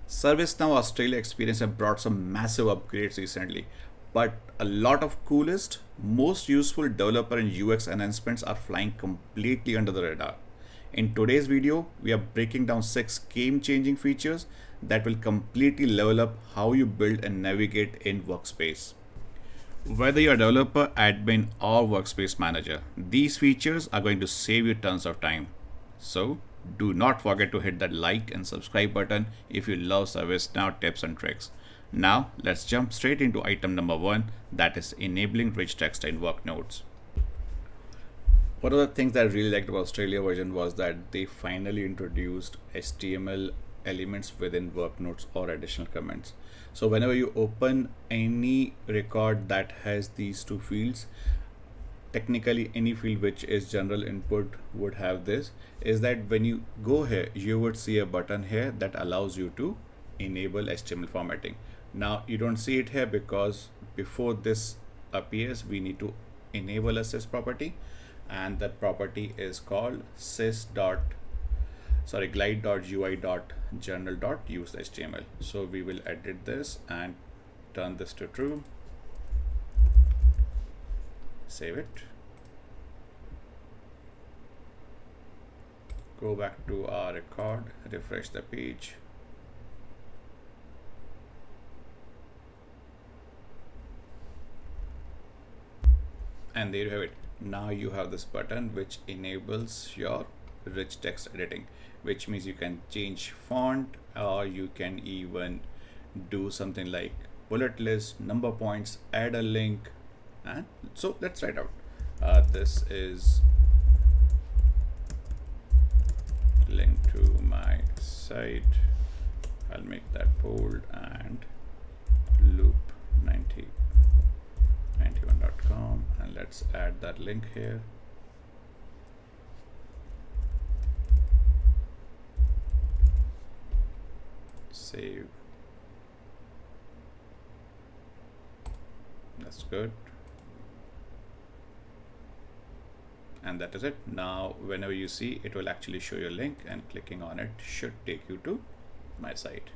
ServiceNow Australia experience have brought some massive upgrades recently, but a lot of coolest, most useful developer and UX enhancements are flying completely under the radar. In today's video, we are breaking down 6 game-changing features that will completely level up how you build and navigate in Workspace. Whether you're a developer, admin, or workspace manager, these features are going to save you tons of time. So, do not forget to hit that like and subscribe button if you love ServiceNow tips and tricks. Now, let's jump straight into item number 1, that is enabling rich text in work notes. One of the things that I really liked about Australia version was that they finally introduced HTML elements within work notes or additional comments. So whenever you open any record that has these two fields, technically any field which is general input would have this, is that when you go here, you would see a button here that allows you to enable HTML formatting. Now you don't see it here because before this appears, we need to enable a sys property, and that property is called glide.ui.general.useHTML. So we will edit this and turn this to true. Save it. Go back to our record, refresh the page. And there you have it. Now you have this button which enables your rich text editing, which means you can change font, or you can even do something like bullet list, number points, add a link. And so let's write out. This is link to my site. I'll make that bold and loop 91.com, and let's add that link here. Save. That's good. And that is it. Now whenever you see, it will actually show you a link, and clicking on it should take you to my site.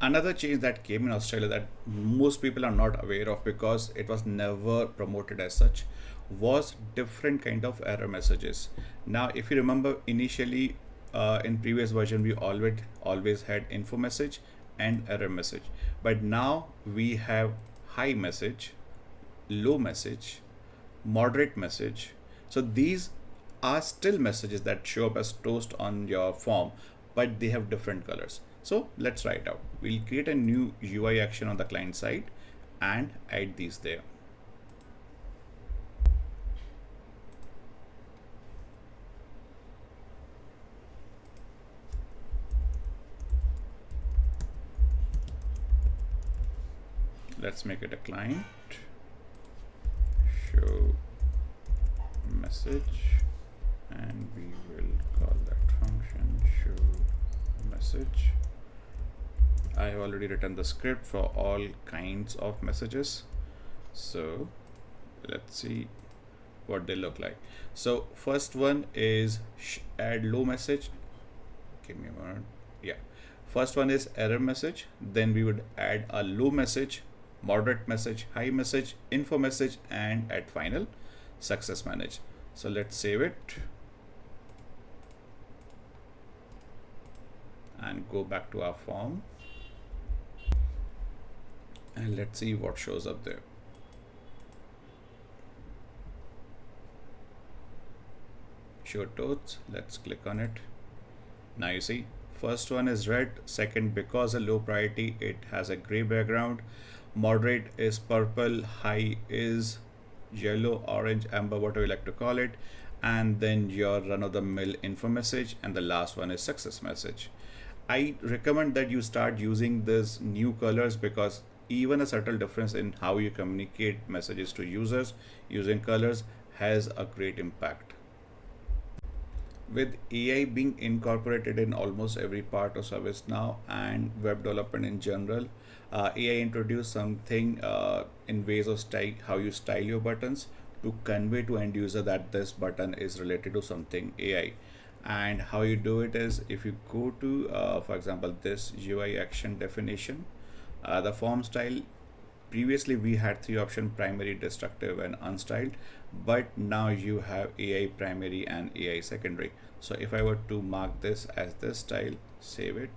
Another change that came in Australia that most people are not aware of because it was never promoted as such was different kind of error messages. Now if you remember, initially in previous version we always had info message and error message, but now we have high message, low message, moderate message. So these are still messages that show up as toast on your form, but they have different colors. So let's try it out. We'll create a new UI action on the client side and add these there. Let's make it a client, show message, and we will call that function show message. I have already written the script for all kinds of messages, so let's see what they look like. So first one is add low message. Give me a moment. Yeah, first one is error message, then we would add a low message, moderate message, high message, info message, and at final success message. So let's save it and go back to our form, and let's see what shows up there. Show totes. Let's click on it. Now you see, first one is red, second because a low priority it has a gray background, moderate is purple, high is yellow, orange, amber, whatever you like to call it, and then your run-of-the-mill info message, and the last one is success message. I recommend that you start using these new colors because even a subtle difference in how you communicate messages to users using colors has a great impact. With AI being incorporated in almost every part of ServiceNow and web development in general, AI introduced something in ways of how you style your buttons to convey to end user that this button is related to something AI. And how you do it is, if you go to for example this UI action definition, the form style, previously we had three options: primary, destructive and unstyled, but now you have AI primary and AI secondary. So if I were to mark this as this style, save it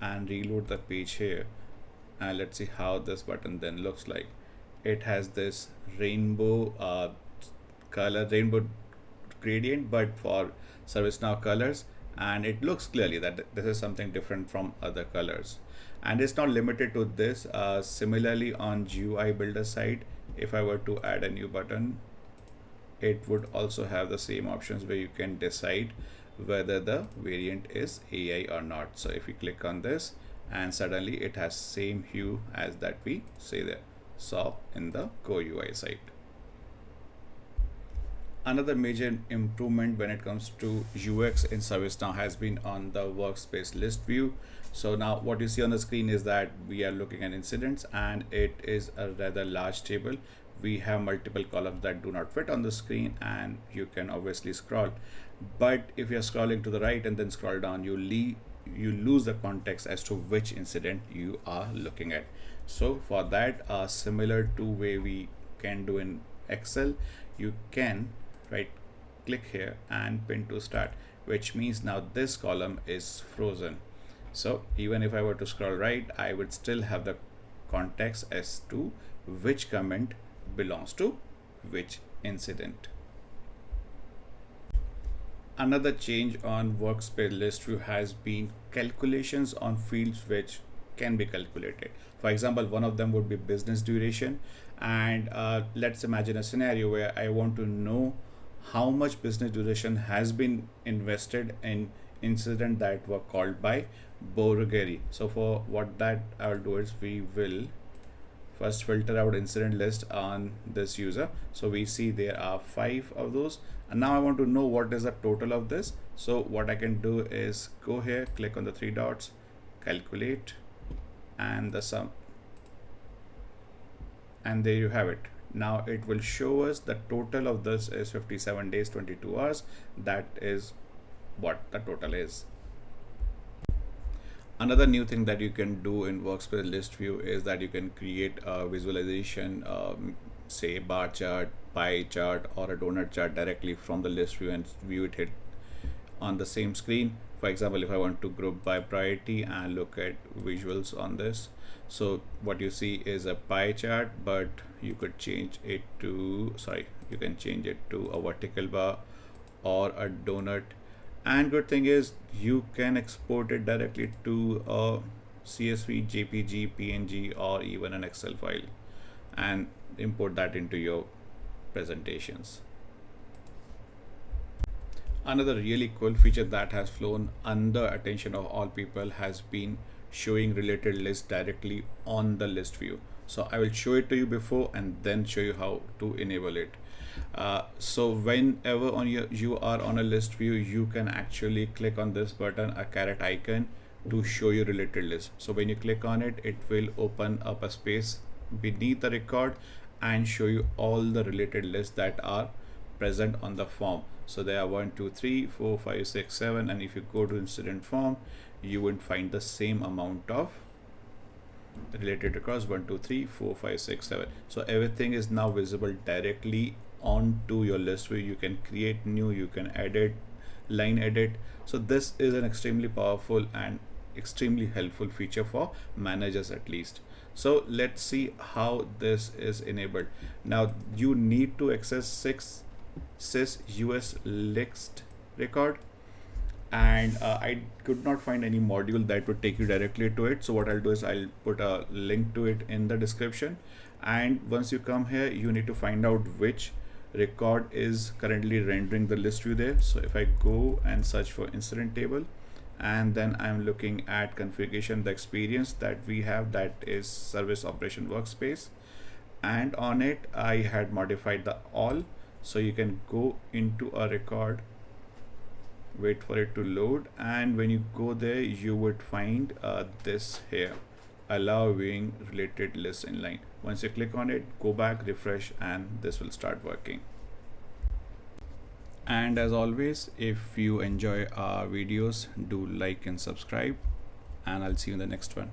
and reload the page here, and let's see how this button then looks like. It has this rainbow color, rainbow gradient, but for ServiceNow colors, and it looks clearly that this is something different from other colors. And it's not limited to this. Similarly, on GUI builder side, if I were to add a new button, it would also have the same options where you can decide whether the variant is AI or not. So if you click on this, and suddenly it has same hue as that we saw in the core UI site. Another major improvement when it comes to UX in ServiceNow has been on the workspace list view. So now what you see on the screen is that we are looking at incidents, and it is a rather large table. We have multiple columns that do not fit on the screen, and you can obviously scroll. But if you're scrolling to the right and then scroll down, you lose the context as to which incident you are looking at. So for that, similar to way we can do in Excel, you can right click here and pin to start, which means now this column is frozen. So even if I were to scroll right, I would still have the context as to which comment belongs to which incident. Another change on workspace list view has been calculations on fields which can be calculated. For example, one of them would be business duration, and let's imagine a scenario where I want to know how much business duration has been invested in incident that were called by Borgheri. So for what that I will do is, we will first filter out incident list on this user. So we see there are 5 of those, and now I want to know what is the total of this. So what I can do is go here, click on the 3 dots, calculate, and the sum, and there you have it. Now it will show us the total of this is 57 days 22 hours. That is what the total is. Another new thing that you can do in workspace list view is that you can create a visualization, say bar chart, pie chart, or a donut chart directly from the list view and view it on the same screen. For example, if I want to group by priority and look at visuals on this, so what you see is a pie chart, but you could change it to, you can change it to a vertical bar or a donut. And good thing is you can export it directly to a CSV, JPG, PNG, or even an Excel file, and import that into your presentations. Another really cool feature that has flown under attention of all people has been showing related lists directly on the list view. So I will show it to you before and then show you how to enable it. So whenever you are on a list view, you can actually click on this button, a caret icon, to show you related list. So when you click on it, it will open up a space beneath the record and show you all the related lists that are present on the form. So there are 1, 2, 3, 4, 5, 6, 7, and if you go to incident form, you would find the same amount of related records: 1, 2, 3, 4, 5, 6, 7. So everything is now visible directly onto your list where you can create new, you can edit, line edit. So this is an extremely powerful and extremely helpful feature for managers at least. So let's see how this is enabled. Now you need to access 6 sys US list record, and I could not find any module that would take you directly to it. So what I'll do is I'll put a link to it in the description, and once you come here, you need to find out which record is currently rendering the list view there. So if I go and search for incident table, and then I'm looking at configuration, the experience that we have, that is service operation workspace, and on it I had modified the all. So you can go into a record, wait for it to load, and when you go there, you would find this here, allow viewing related lists inline. Once you click on it, go back, refresh, and this will start working. And as always, if you enjoy our videos, do like and subscribe, and I'll see you in the next one.